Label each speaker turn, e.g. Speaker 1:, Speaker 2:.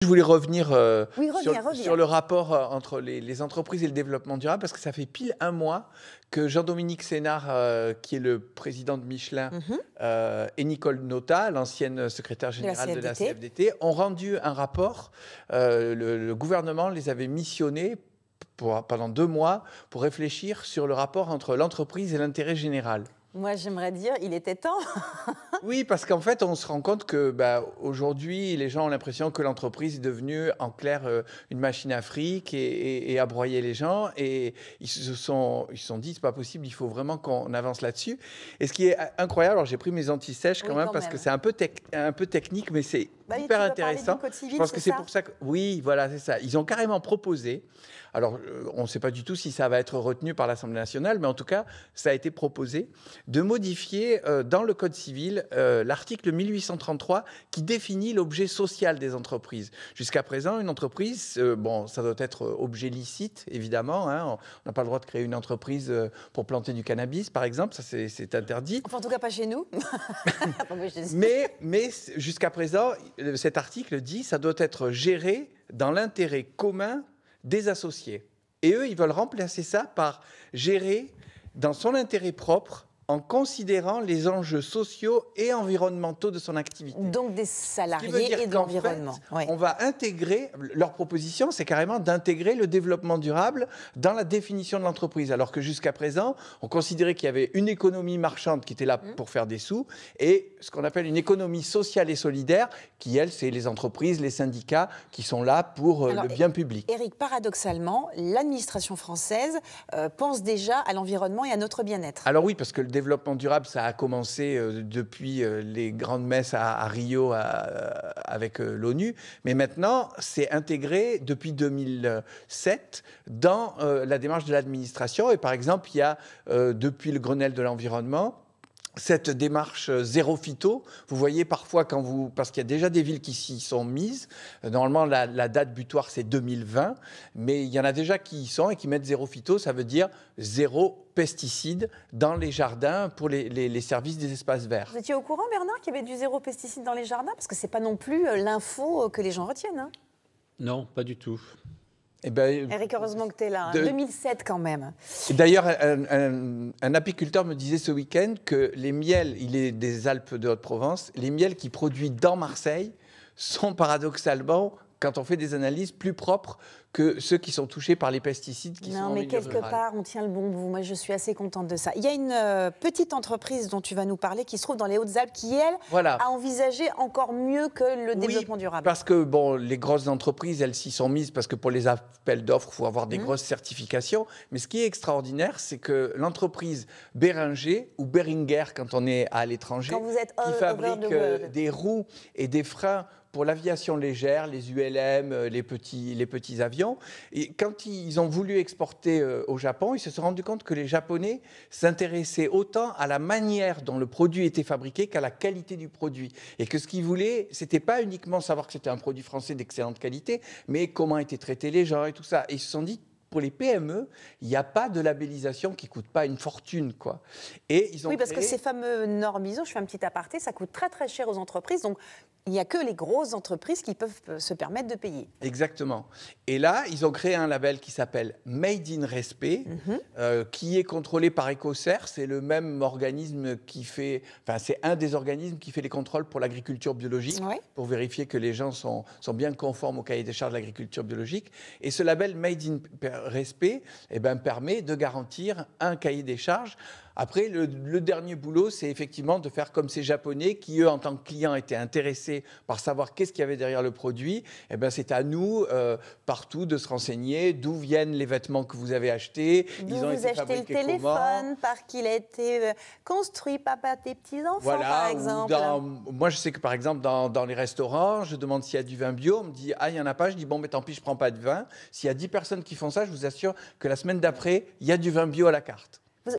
Speaker 1: Je voulais revenir,
Speaker 2: Oui, reviens.
Speaker 1: sur le rapport entre les entreprises et le développement durable, parce que ça fait pile un mois que Jean-Dominique Sénard, qui est le président de Michelin,
Speaker 2: Mmh.
Speaker 1: et Nicole Notat, l'ancienne secrétaire
Speaker 2: De la
Speaker 1: générale de la
Speaker 2: CFDT.
Speaker 1: CFDT, ont rendu un rapport. Le gouvernement les avait missionnés pendant 2 mois pour réfléchir sur le rapport entre l'entreprise et l'intérêt général.
Speaker 2: Moi, j'aimerais dire, il était temps.
Speaker 1: Oui, parce qu'en fait, on se rend compte que aujourd'hui, les gens ont l'impression que l'entreprise est devenue, en clair, une machine à fric et à broyer les gens. Et ils se sont dit, c'est pas possible, il faut vraiment qu'on avance là-dessus. Et ce qui est incroyable, alors j'ai pris mes anti-sèches quand
Speaker 2: Oui,
Speaker 1: même,
Speaker 2: quand
Speaker 1: parce
Speaker 2: même.
Speaker 1: que c'est un peu technique, mais c'est
Speaker 2: Bah oui,
Speaker 1: hyper
Speaker 2: tu veux parler
Speaker 1: intéressant.
Speaker 2: du code civil,
Speaker 1: Je pense que
Speaker 2: c'est
Speaker 1: c'est
Speaker 2: ça?
Speaker 1: pour ça que, oui, voilà, c'est ça. Ils ont carrément proposé. Alors, on ne sait pas du tout si ça va être retenu par l'Assemblée nationale, mais en tout cas, ça a été proposé de modifier dans le Code civil l'article 1833 qui définit l'objet social des entreprises. Jusqu'à présent, une entreprise, bon, ça doit être objet licite, évidemment. Hein, on n'a pas le droit de créer une entreprise pour planter du cannabis, par exemple. Ça, c'est interdit.
Speaker 2: Enfin, en tout cas, pas chez nous.
Speaker 1: Mais jusqu'à présent, cet article dit que ça doit être géré dans l'intérêt commun des associés. Et eux, ils veulent remplacer ça par gérer dans son intérêt propre en considérant les enjeux sociaux et environnementaux de son activité.
Speaker 2: Donc des salariés et de l'environnement.
Speaker 1: Ouais. On va intégrer, leur proposition, c'est carrément d'intégrer le développement durable dans la définition de l'entreprise. Alors que jusqu'à présent, on considérait qu'il y avait une économie marchande qui était là pour faire des sous et ce qu'on appelle une économie sociale et solidaire qui, elle, c'est les entreprises, les syndicats qui sont là pour le bien public.
Speaker 2: Éric, paradoxalement, l'administration française pense déjà à l'environnement et à notre bien-être.
Speaker 1: Alors oui, parce que le développement durable, ça a commencé depuis les grandes messes à Rio avec l'ONU, mais maintenant, c'est intégré depuis 2007 dans la démarche de l'administration. Et par exemple, il y a, depuis le Grenelle de l'environnement, cette démarche zéro phyto, vous voyez parfois parce qu'il y a déjà des villes qui s'y sont mises, normalement la date butoir c'est 2020, mais il y en a déjà qui y sont et qui mettent zéro phyto, ça veut dire zéro pesticides dans les jardins pour les services des espaces verts.
Speaker 2: Vous étiez au courant, Bernard, qu'il y avait du zéro pesticide dans les jardins? Parce que c'est pas non plus l'info que les gens retiennent. Hein.
Speaker 3: Non, pas du tout.
Speaker 1: Eh ben,
Speaker 2: Éric, heureusement que tu es là. 2007 quand même.
Speaker 1: D'ailleurs, un apiculteur me disait ce week-end que les miels, il est des Alpes de Haute-Provence, les miels qu'il produit dans Marseille sont paradoxalement, quand on fait des analyses, plus propres que ceux qui sont touchés par les pesticides qui sont en milieu rural.
Speaker 2: Non, mais quelque part, on tient le bon bout. Moi, je suis assez contente de ça. Il y a une petite entreprise dont tu vas nous parler qui se trouve dans les Hautes-Alpes qui, elle, a envisagé encore mieux que le développement durable.
Speaker 1: Parce que bon, les grosses entreprises, elles s'y sont mises parce que pour les appels d'offres, il faut avoir des grosses certifications. Mais ce qui est extraordinaire, c'est que l'entreprise Béringer ou Beringer, quand on est à l'étranger, qui fabrique des roues et des freins pour l'aviation légère, les ULM, les petits avions. Et quand ils ont voulu exporter au Japon, ils se sont rendus compte que les Japonais s'intéressaient autant à la manière dont le produit était fabriqué qu'à la qualité du produit. Et que ce qu'ils voulaient, c'était pas uniquement savoir que c'était un produit français d'excellente qualité, mais comment étaient traités les gens et tout ça. Et ils se sont dit, pour les PME, il n'y a pas de labellisation qui ne coûte pas une fortune, quoi. Et ils ont
Speaker 2: parce que ces fameux normes ISO, je fais un petit aparté, ça coûte très très cher aux entreprises. Donc, il n'y a que les grosses entreprises qui peuvent se permettre de payer.
Speaker 1: Exactement. Et là, ils ont créé un label qui s'appelle Made in Respect, qui est contrôlé par Écossaire. C'est le même organisme qui fait... Enfin, c'est un des organismes qui fait les contrôles pour l'agriculture biologique, pour vérifier que les gens sont bien conformes au cahier des charges de l'agriculture biologique. Et ce label Made in Respect permet de garantir un cahier des charges. Après, le dernier boulot, c'est effectivement de faire comme ces Japonais qui, eux, en tant que clients, étaient intéressés par savoir qu'est-ce qu'il y avait derrière le produit. C'est à nous, partout, de se renseigner d'où viennent les vêtements que vous avez achetés.
Speaker 2: D'où vous achetez le téléphone, par qui il a été construit par tes petits-enfants, par exemple.
Speaker 1: Moi, je sais que, par exemple, dans les restaurants, je demande s'il y a du vin bio. On me dit, ah, il n'y en a pas. Je dis, bon, mais tant pis, je ne prends pas de vin. S'il y a 10 personnes qui font ça, je vous assure que la semaine d'après, il y a du vin bio à la carte.